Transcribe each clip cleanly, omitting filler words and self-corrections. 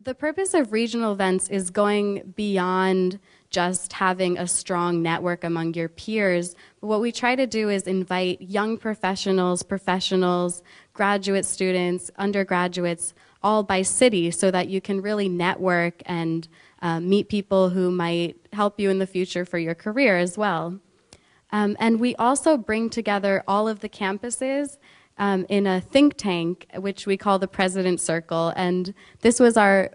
The purpose of regional events is going beyond just having a strong network among your peers. But what we try to do is invite young professionals, graduate students, undergraduates, all by city, so that you can really network and meet people who might help you in the future for your career as well. And we also bring together all of the campuses in a think tank, which we call the President's Circle. And this was our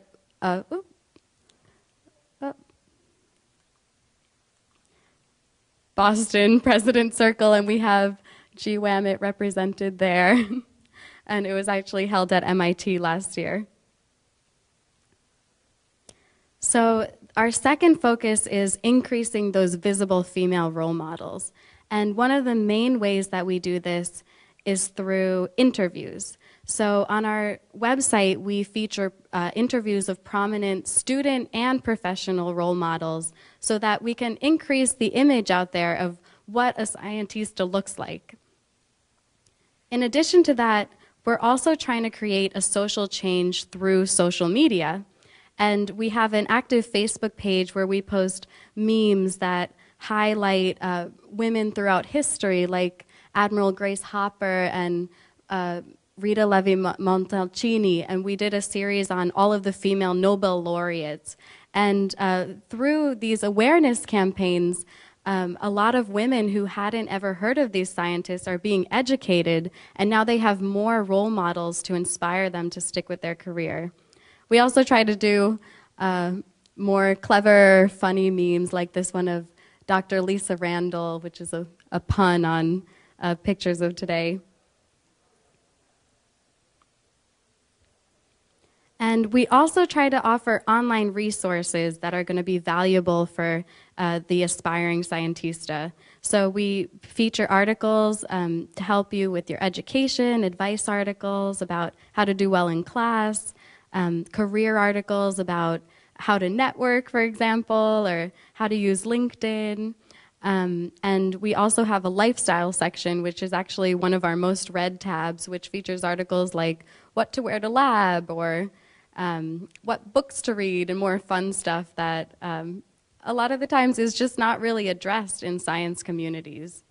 Boston President's Circle, and we have GWAMIT represented there. And it was actually held at MIT last year. So our second focus is increasing those visible female role models. And one of the main ways that we do this is through interviews. So on our website, we feature interviews of prominent student and professional role models so that we can increase the image out there of what a Scientista looks like. In addition to that, we're also trying to create a social change through social media. And we have an active Facebook page where we post memes that highlight women throughout history, like Admiral Grace Hopper and Rita Levi-Montalcini, and we did a series on all of the female Nobel laureates. And through these awareness campaigns, a lot of women who hadn't ever heard of these scientists are being educated, and now they have more role models to inspire them to stick with their career. We also try to do more clever, funny memes like this one of Dr. Lisa Randall, which is a pun on pictures of today. And we also try to offer online resources that are going to be valuable for the aspiring Scientista. So we feature articles to help you with your education, advice articles about how to do well in class, career articles about how to network, for example, or how to use LinkedIn. And we also have a lifestyle section, which is actually one of our most read tabs, which features articles like what to wear to lab, or what books to read, and more fun stuff that a lot of the times is just not really addressed in science communities.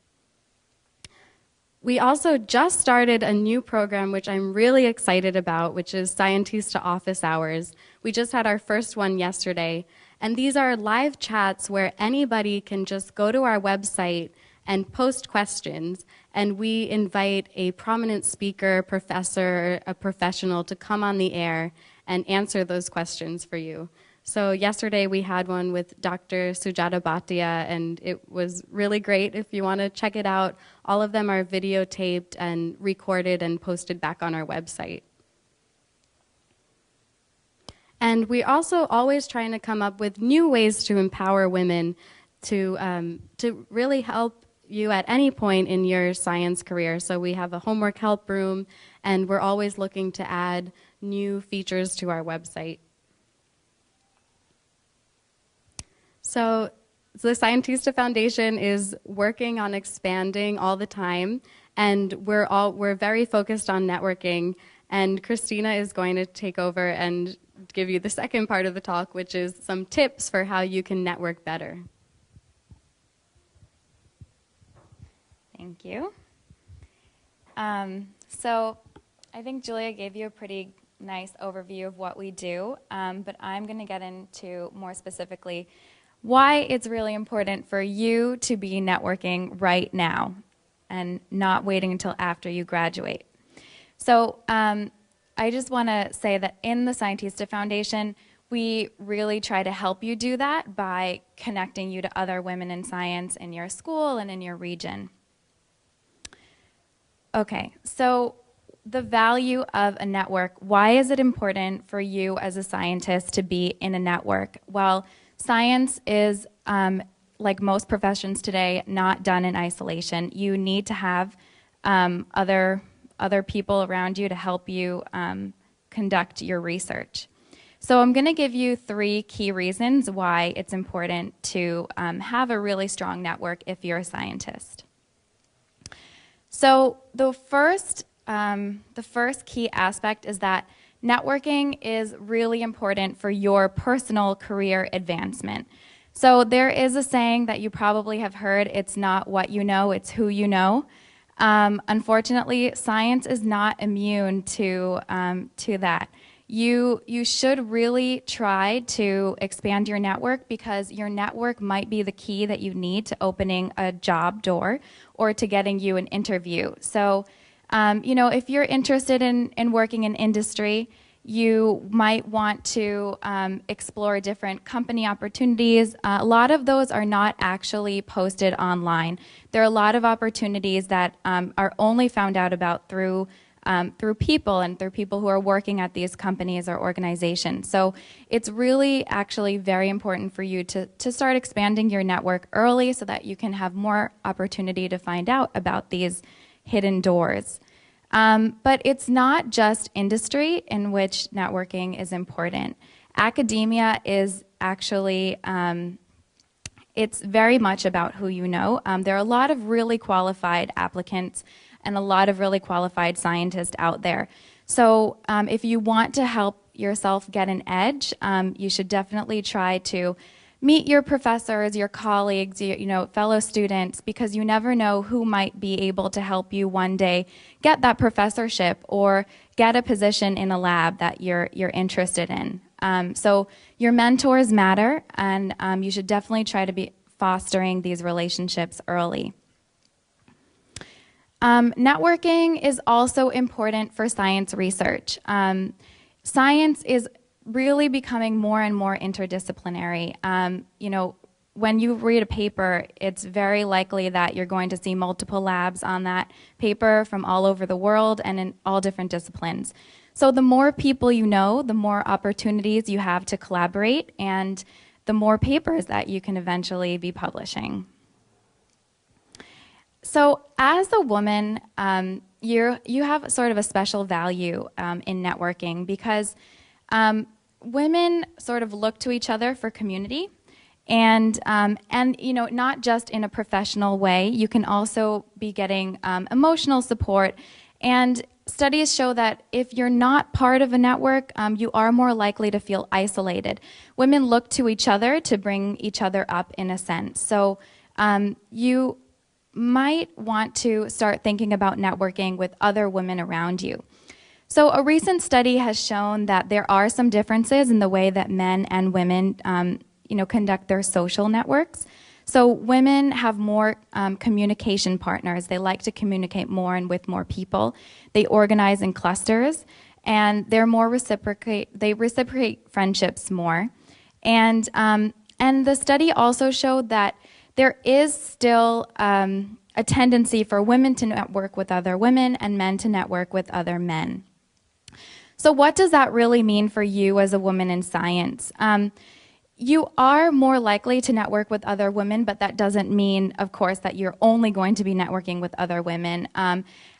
We also just started a new program, which I'm really excited about, which is Scientista Office Hours. We just had our first one yesterday, and these are live chats where anybody can just go to our website and post questions, and we invite a prominent speaker, professor, a professional to come on the air and answer those questions for you. So yesterday we had one with Dr. Sujata Bhatia, and it was really great. If you want to check it out, all of them are videotaped and recorded and posted back on our website. And we're also always trying to come up with new ways to empower women to really help you at any point in your science career. So we have a homework help room, and we're always looking to add new features to our website. So the Scientista Foundation is working on expanding all the time, and we're very focused on networking. And Christina is going to take over and give you the second part of the talk, which is some tips for how you can network better. Thank you. So I think Julia gave you a pretty nice overview of what we do, but I'm going to get into more specifically why it's really important for you to be networking right now and not waiting until after you graduate. So I just want to say that in the Scientista Foundation, we really try to help you do that by connecting you to other women in science in your school and in your region. Okay, so the value of a network. Why is it important for you as a scientist to be in a network? Well, science is, like most professions today, not done in isolation. You need to have other people around you to help you conduct your research. So I'm going to give you 3 key reasons why it's important to have a really strong network if you're a scientist. So the first key aspect is that networking is really important for your personal career advancement. So there is a saying that you probably have heard, it's not what you know, it's who you know. Unfortunately, science is not immune to that. You should really try to expand your network, because your network might be the key that you need to opening a job door or to getting you an interview. So, if you're interested in working in industry, you might want to explore different company opportunities. A lot of those are not actually posted online. There are a lot of opportunities that are only found out about through people and through people who are working at these companies or organizations. So it's really actually very important for you to start expanding your network early so that you can have more opportunity to find out about these hidden doors. But it's not just industry in which networking is important. Academia is actually, it's very much about who you know. There are a lot of really qualified applicants and a lot of really qualified scientists out there. So if you want to help yourself get an edge, you should definitely try to meet your professors, your colleagues, fellow students, because you never know who might be able to help you one day get that professorship or get a position in a lab that you're interested in. So your mentors matter, and you should definitely try to be fostering these relationships early. Networking is also important for science research. Science is really becoming more and more interdisciplinary. When you read a paper, it's very likely that you're going to see multiple labs on that paper from all over the world and in all different disciplines. So the more people you know, the more opportunities you have to collaborate, and the more papers that you can eventually be publishing. So as a woman, you have sort of a special value in networking, because women sort of look to each other for community, and not just in a professional way. You can also be getting emotional support, and studies show that if you're not part of a network, you are more likely to feel isolated. Women look to each other to bring each other up, in a sense. So you might want to start thinking about networking with other women around you. So a recent study has shown that there are some differences in the way that men and women conduct their social networks. So women have more communication partners. They like to communicate more and with more people. They organize in clusters, and they're more they reciprocate friendships more. And the study also showed that there is still a tendency for women to network with other women and men to network with other men. So what does that really mean for you as a woman in science? You are more likely to network with other women, but that doesn't mean, of course, that you're only going to be networking with other women.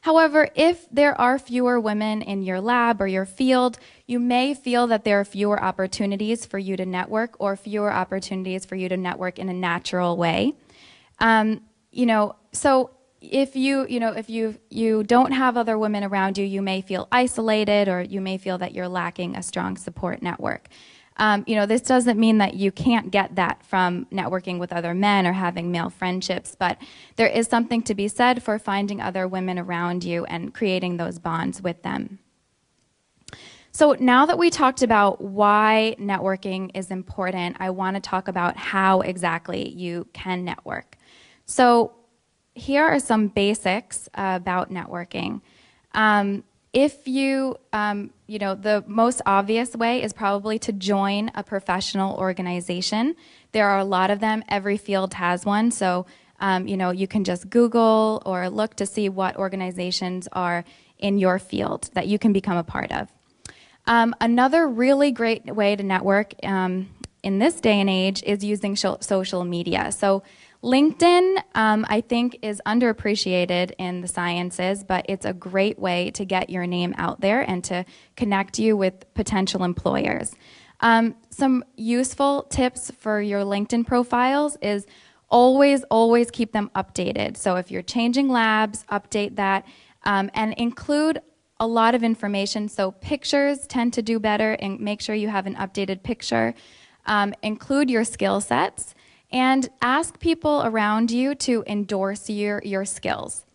However, if there are fewer women in your lab or your field, you may feel that there are fewer opportunities for you to network, or fewer opportunities for you to network in a natural way. So if you don't have other women around you, you may feel isolated, or you may feel that you're lacking a strong support network. This doesn't mean that you can't get that from networking with other men or having male friendships, but there is something to be said for finding other women around you and creating those bonds with them. So now that we talked about why networking is important, I want to talk about how exactly you can network. So here are some basics about networking. If the most obvious way is probably to join a professional organization. There are a lot of them. Every field has one. So, you can just Google or look to see what organizations are in your field that you can become a part of. Another really great way to network in this day and age is using social media. So LinkedIn, I think, is underappreciated in the sciences, but it's a great way to get your name out there and to connect you with potential employers. Some useful tips for your LinkedIn profiles is always keep them updated. So if you're changing labs, update that, and include a lot of information, so pictures tend to do better, and make sure you have an updated picture. Include your skill sets, and ask people around you to endorse your skills.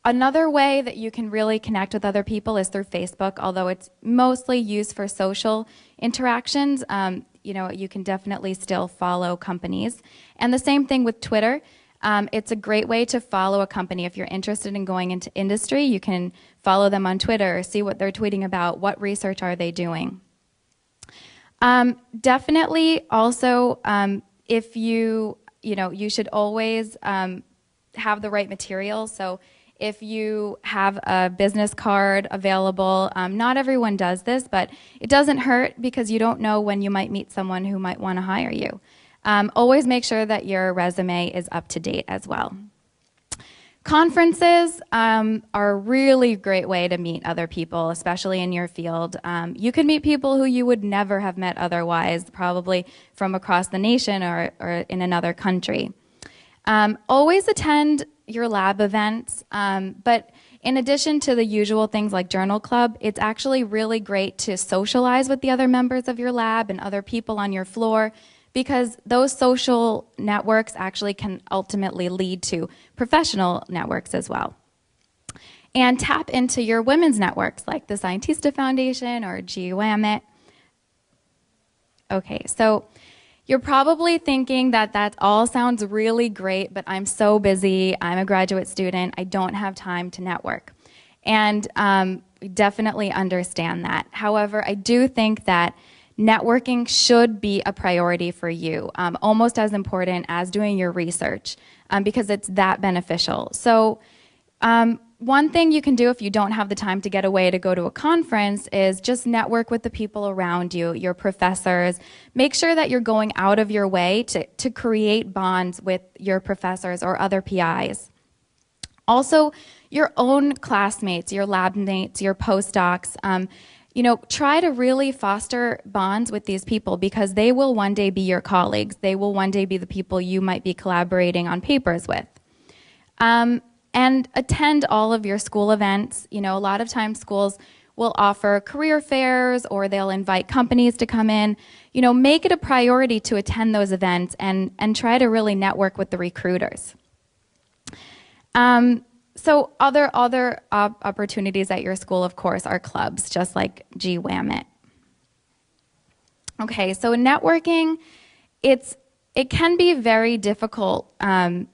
Another way that you can really connect with other people is through Facebook, although it's mostly used for social interactions. You can definitely still follow companies. And the same thing with Twitter. It's a great way to follow a company. If you're interested in going into industry, you can follow them on Twitter, see what they're tweeting about, what research are they doing. Definitely also, if you should always have the right material. So if you have a business card available, not everyone does this, but it doesn't hurt because you don't know when you might meet someone who might want to hire you. Always make sure that your resume is up to date as well. Conferences are a really great way to meet other people, especially in your field. You can meet people who you would never have met otherwise, probably from across the nation or in another country. Always attend your lab events, but in addition to the usual things like journal club, it's actually really great to socialize with the other members of your lab and other people on your floor, because those social networks actually can ultimately lead to professional networks as well. And tap into your women's networks like the Scientista Foundation or GWAMIT. Okay, so you're probably thinking that all sounds really great, but I'm so busy, I'm a graduate student, I don't have time to network. And definitely understand that. However, I do think that networking should be a priority for you, almost as important as doing your research, because it's that beneficial. So one thing you can do if you don't have the time to get away to go to a conference is just network with the people around you, your professors. Make sure that you're going out of your way to create bonds with your professors or other PIs. Also, your own classmates, your lab mates, your postdocs, try to really foster bonds with these people, because they will one day be your colleagues. They will one day be the people you might be collaborating on papers with. And attend all of your school events. A lot of times schools will offer career fairs, or they'll invite companies to come in. Make it a priority to attend those events and try to really network with the recruiters. So other opportunities at your school, of course, are clubs, just like GWAMIT. Okay, so networking, it can be very difficult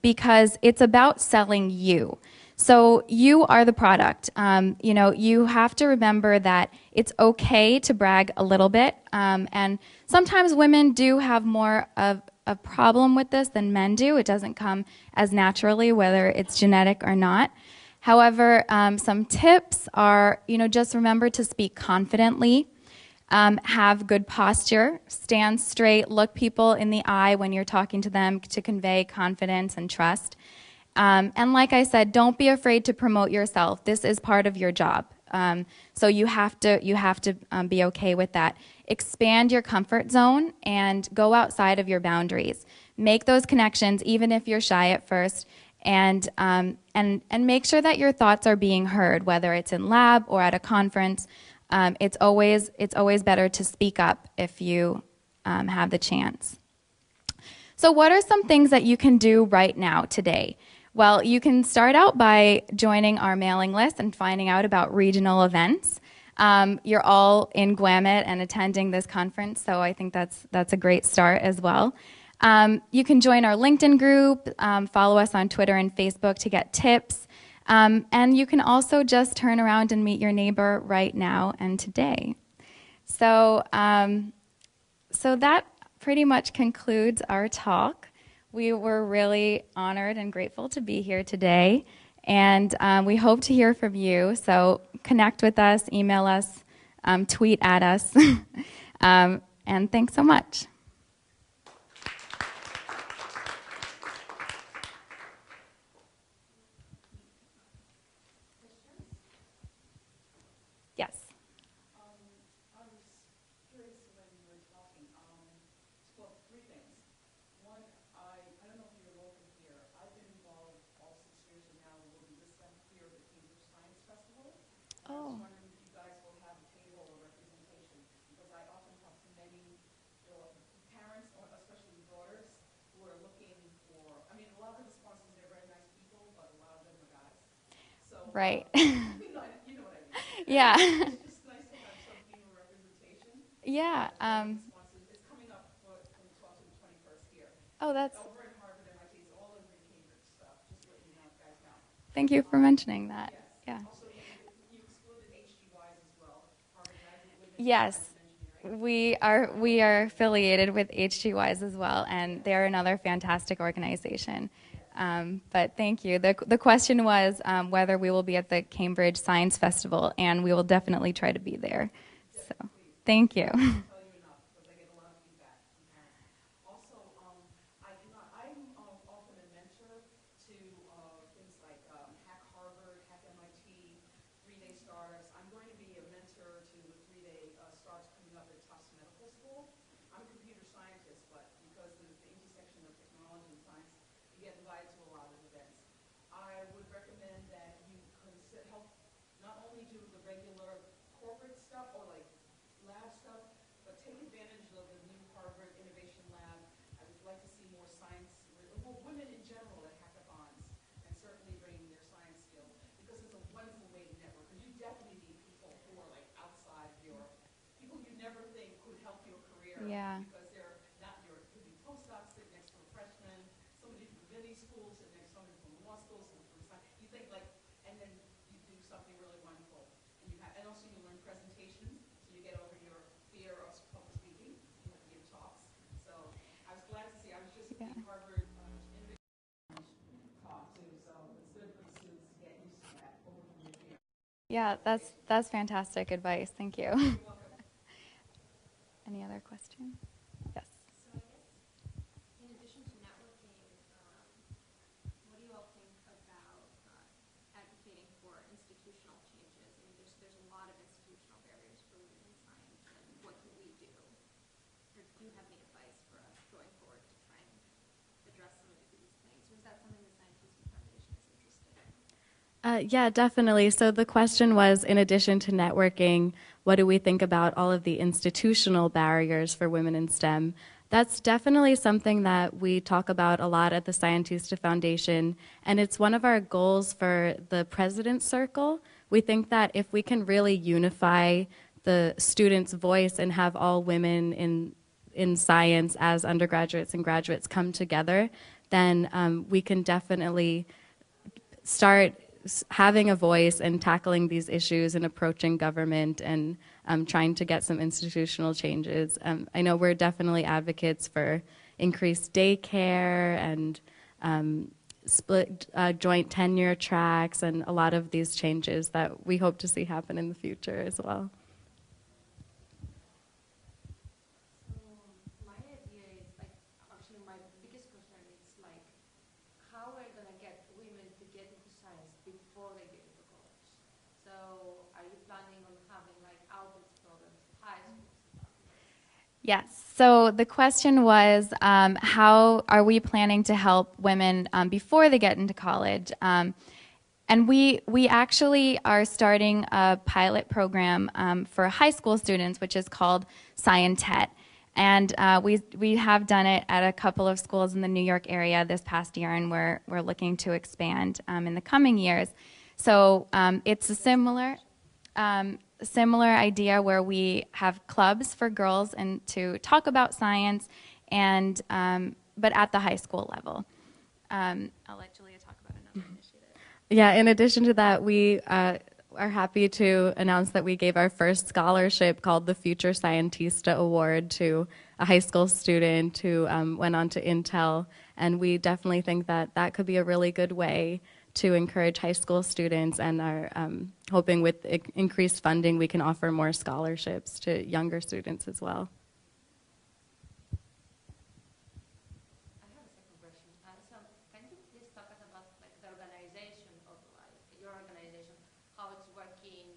because it's about selling you. So you are the product. You have to remember that it's okay to brag a little bit, and sometimes women do have more of a problem with this than men do. It doesn't come as naturally, whether it's genetic or not. However, some tips are, just remember to speak confidently, have good posture, stand straight, look people in the eye when you're talking to them to convey confidence and trust. And like I said, don't be afraid to promote yourself. This is part of your job. So you have to be okay with that. Expand your comfort zone and go outside of your boundaries. Make those connections, even if you're shy at first, and make sure that your thoughts are being heard, whether it's in lab or at a conference. It's always better to speak up if you have the chance. So what are some things that you can do right now, today? Well, you can start out by joining our mailing list and finding out about regional events. You're all in GWAMIT and attending this conference, so I think that's a great start as well. You can join our LinkedIn group, follow us on Twitter and Facebook to get tips, and you can also just turn around and meet your neighbor right now and today. So, so that pretty much concludes our talk. We were really honored and grateful to be here today, and we hope to hear from you. So connect with us, email us, tweet at us, and thanks so much. Yes. I was curious when you were talking. Well, three things. One, I don't know if you're local here. I've been involved all 6 years, and now will be this time here at the Cambridge Science Festival. I was Oh. wondering if you guys will have a table or representation, because I often have many parents, or especially daughters, who are looking for, I mean, a lot of the sponsors, they're very nice people, but a lot of them are guys. So, Right. you know what I mean. Yeah. It's just nice to have some female representation. Yeah. The sponsors, it's coming up from the 12th to the 21st here. Oh, that's. Over at Harvard, MIT, it's all over in Cambridge stuff, just to let you know, guys know. Thank you for mentioning that. Yes. Yeah. Also, you excluded HGYs as well, Harvard Graduate Women in Yes. Science and Engineering. We are affiliated with HGYs as well, and they're another fantastic organization. But thank you. The question was whether we will be at the Cambridge Science Festival, and we will definitely try to be there. So, thank you. Tell you enough, because I get a lot of feedback from parents. Also, I'm often a mentor to things like Hack Harvard, Hack MIT, three-day startups. I'm going to be a mentor to the three-day startups coming up at Tufts Medical School. I'm a computer scientist, but because there's the intersection of technology and science, you get invited to a lot of events. I would recommend that you help not only do the regular corporate stuff or like lab stuff, but take advantage of the new Harvard Innovation Lab. I would like to see more science, well, women in general at hackathons, and certainly bringing their science skills, because it's a wonderful way to network. Because you definitely need people who are like outside your, people you never think could help your career. Yeah. Because they're not your, could be postdocs sitting next to a freshman, somebody from divinity school sitting next to somebody from law school, somebody from science. You think like, and then you do something really wonderful. And also you learn presentations, so you get over your fear of public speaking. You have to give talks. So I was glad to see. I was just at the Harvard Innovation talk too. So it's good for the students to get used to that, overcome your fear. Yeah, that's fantastic advice. Thank you. You're welcome. Any other questions? Yes. So I guess, in addition to networking, what do you all think about advocating for institutional changes? I mean, there's a lot of institutional barriers for women in science, and what can we do? Or do you have any advice for us going forward to try and address some of these things? Or is that something the Scientista Foundation is interested in? Yeah, definitely. So the question was, in addition to networking, what do we think about all of the institutional barriers for women in STEM? That's definitely something that we talk about a lot at the Scientista Foundation, and it's one of our goals for the President's Circle. We think that if we can really unify the students' voice and have all women in science as undergraduates and graduates come together, then we can definitely start having a voice and tackling these issues and approaching government and trying to get some institutional changes. I know we're definitely advocates for increased daycare and split joint tenure tracks and a lot of these changes that we hope to see happen in the future as well. So my idea is like, actually my biggest concern is like, how we're gonna get women to get into science before they get into college. So are you planning on having like outreach programs to high schools? Yes. So the question was, how are we planning to help women before they get into college? And we actually are starting a pilot program for high school students, which is called Scientet. And we have done it at a couple of schools in the New York area this past year, and we're looking to expand in the coming years. So it's a similar idea where we have clubs for girls and to talk about science, and but at the high school level. I'll let Julia talk about another initiative. Yeah, in addition to that, we are happy to announce that we gave our first scholarship called the Future Scientista Award to a high school student who went on to Intel, and we definitely think that that could be a really good way to encourage high school students, and are hoping with increased funding we can offer more scholarships to younger students as well. I have a second question. So can you please talk about like the organization of like your organization, how it's working,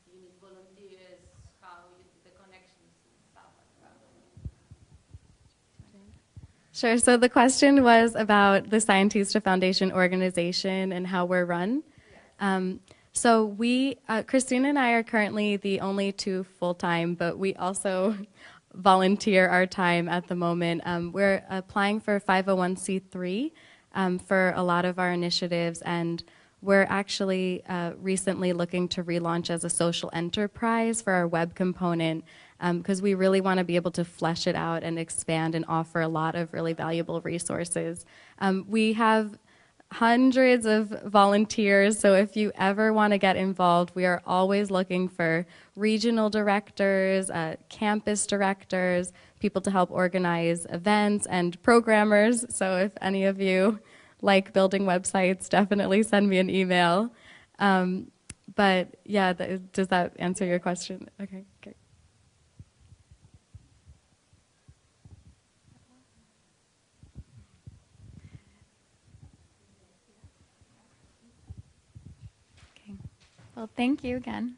you need volunteers, how you do the connections and stuff like that? Sure. So the question was about the Scientista Foundation organization and how we're run. So Christina and I are currently the only two full-time, but we also volunteer our time at the moment. We're applying for 501c3 for a lot of our initiatives, and we're actually recently looking to relaunch as a social enterprise for our web component, because we really want to be able to flesh it out and expand and offer a lot of really valuable resources. We have hundreds of volunteers, so if you ever want to get involved, we are always looking for regional directors, campus directors, people to help organize events, and programmers. So if any of you like building websites, definitely send me an email. But yeah, does that answer your question? Okay, great. Okay. Well, thank you again.